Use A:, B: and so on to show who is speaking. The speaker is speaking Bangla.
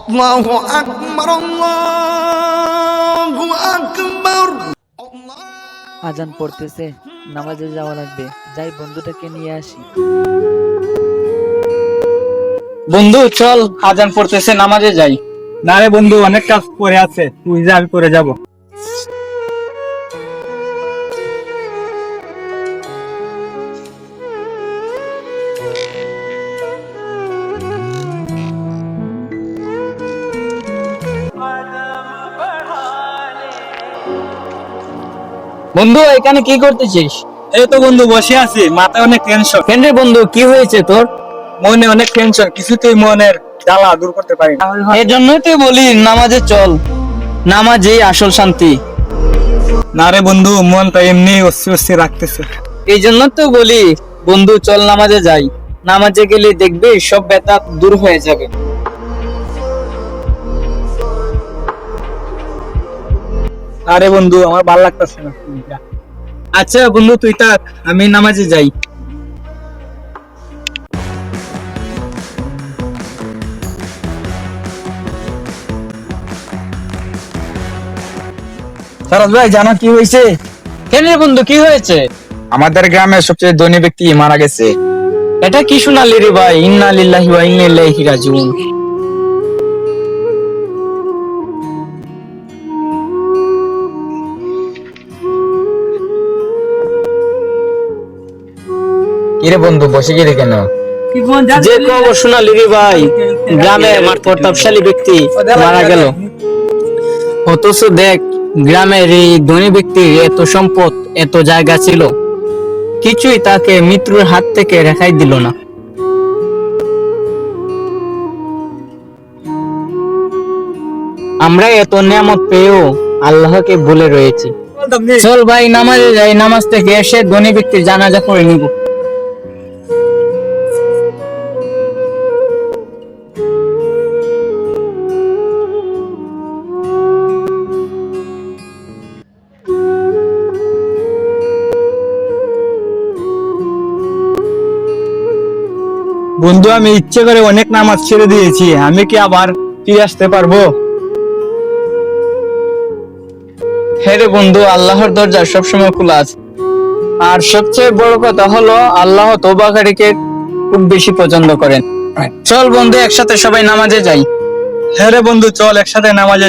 A: আল্লাহু আকবার, আল্লাহু আকবার।
B: আজান পড়তেছে, নামাজে যাওয়া লাগবে। যাই বন্ধুটাকে নিয়ে আসি।
C: বন্ধু চল, আজান পড়তেছে, নামাজে যাই।
D: না রে বন্ধু, অনেক কাজ পড়ে আছে, তুই যা, আমি করে যাব।
C: বন্ধু এখানে কি করতেছিস?
D: এই তো বন্ধু বসে আছি, মাথায় অনেক টেনশন।
C: কেন রে বন্ধু, কি হয়েছে তোর?
D: মনে অনেক টেনশন, কিছুতেই মনের জ্বালা দূর করতে পারি না।
C: এই জন্যই তুই বলি নামাজে চল, নামাজেই আসল শান্তি।
D: না রে বন্ধু, মনটা এমনি অস্থির অস্থির রাখতেছে।
C: এই জন্য তো বলি বন্ধু চল নামাজে যাই। নামাজে গেলে দেখবি সব ব্যথা দূর হয়ে যাবে।
D: আরে বন্ধু, আমার ভালো লাগতেছে না।
C: আচ্ছা বন্ধু তুই থাক, আমি নামাজে যাই।
D: সারাজ ভাই, জানো কি হয়েছে?
C: কেন রে বন্ধু, কি হয়েছে?
D: আমাদের গ্রামের সবচেয়ে ধনী ব্যক্তি মারা গেছে।
C: এটা কি শোনালি রে ভাই? ইন্না লিল্লাহি ওয়া ইন্না ইলাইহি রাজিউন।
D: কিরে বন্ধু, বসে গেলি কেন?
C: যে খবর শোনালি রে ভাই, গ্রামে আমার প্রতাপশালী ব্যক্তি মারা গেল। অথচ দেখ, গ্রামের এই ধনী ব্যক্তির এত সম্পদ, এত জায়গা ছিল, কিছুই তাকে মৃত্যুর হাত থেকে রেহাই দিল না। আমরা এত নিয়ামত পেয়েও আল্লাহকে ভুলে রয়েছি। চল ভাই নামাজে যাই, নামাজ থেকে এসে ধনী ব্যক্তির জানাজা পড়ে নিব।
D: বন্ধু, আমি ইচ্ছে করে অনেক নামাজ ছেড়ে দিয়েছি, আমি কি আবার ফিরে আসতে পারবো?
C: হ্যাঁ রে বন্ধু, আল্লাহর দরজা সবসময় খোলা আছে। আর সবচেয়ে বড় কথা হলো আল্লাহ তওবাকারীকে খুব বেশি পছন্দ করেন। চল বন্ধু, একসাথে সবাই নামাজে যাই।
D: হ্যাঁ রে বন্ধু, চল একসাথে নামাজে